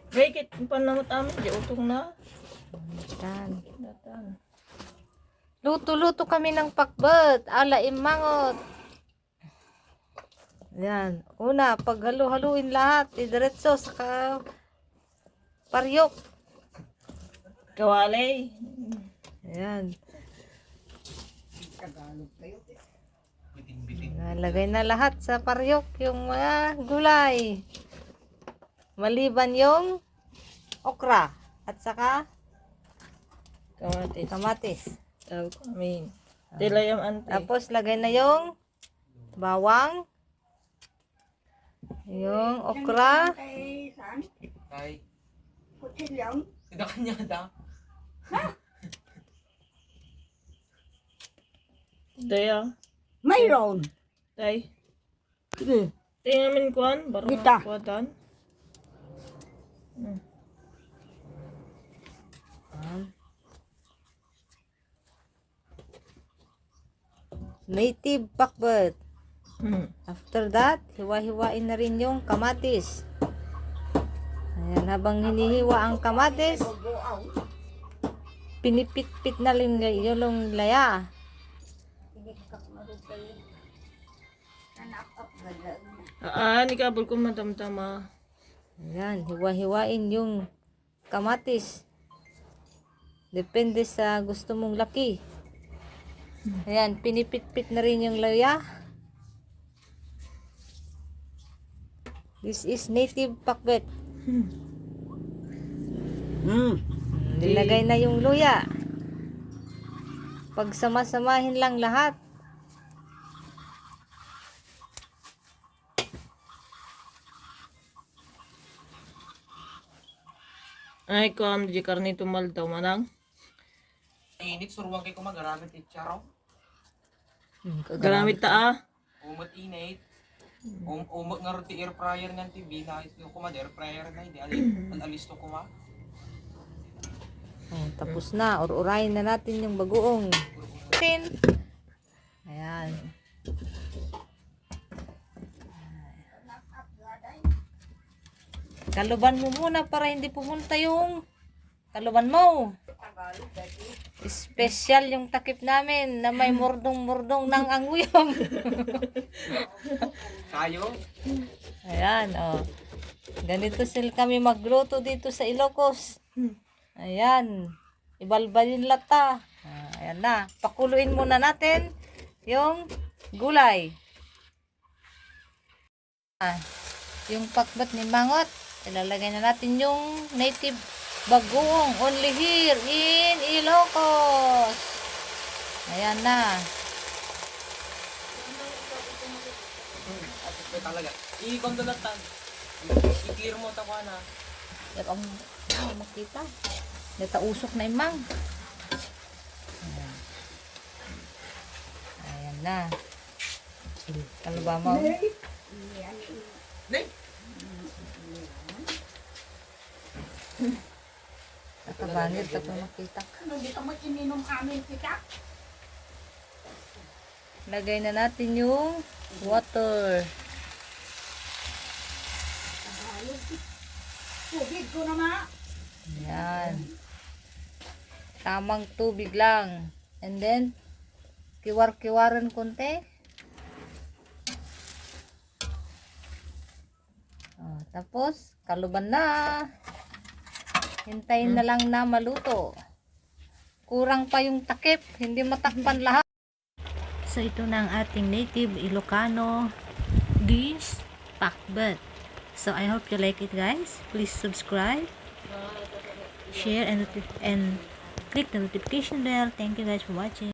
Bakit panamot amin di utong na. Yan. Datan. Luto-luto kami ng pakbet. Ala imangot. Yan. Una, pag halu-haluin lahat, idiretso sa paryok. Kawalay. Ayan. Nalagay na lahat sa paryok yung mga gulay. Maliban yung okra at saka Kamatis. kamatis. Tawag ko amin. Tila yung ante. Tapos lagay na yung bawang, yung okra, Ay. Hindi kanya da. Daya. Mayroon. Tay. Sige. Tingnan namin kuan. Barang Kita. kuwatan. native pakbet. Hmm. After that, hiwa-hiwain na rin yung kamatis. Ayan, habang hinihiwa ang kamatis, pinipit-pit na rin yung laya. Ni kabul ko madamtama. Ayan, hiwa-hiwain yung kamatis. Depende sa gusto mong laki. Ayan, pinipit-pit na rin yung laya. This is native pakbet. Nilagay na yung luya. Pagsama-samahin lang lahat. Ay ko am di karni tumal daw manang. Init, suruan kay kumagaramit itcharaw. Garamit ta. Umot init. Umot nga roti air fryer ng TV na yung kumad air fryer na hindi alis to kuma. Oh, tapos na. Ur-urayin na natin yung bagoong. Ayan. Kaluban mo muna para hindi pumunta yung kaluban mo. Special yung takip namin na may murdong-murdong ng anguyam. Kayo? Ayan, oh. Ganito sila kami magluto dito sa Ilocos. Ayan. Ibalbalin lata. Ayan na. Pakuluin muna natin yung gulay. Yung pakbat ni Mangot. Ilalagay na natin yung native bagoong. Only here in Ilocos. Ayan na. At talaga. I-ikon doon lang tan. I-clear mo tawa na. Pero ang makita. Natausok na imang. Ayan. Ayan na. Ano ba mo? Nay! Nakabanid ka pa makita. Dito mo sininom amin kita. Lagay na natin yung water. Tubig ko naman. Ayan. Tamang tubig lang. And then, kiwar-kiwaran konti. Oh, tapos, kaluban na. Hintayin na lang na maluto. Kurang pa yung takip. Hindi matakpan lahat. So, ito na ang ating native Ilocano dish, pakbet. So, I hope you like it, guys. Please subscribe, share, and click the notification bell. Thank you guys for watching.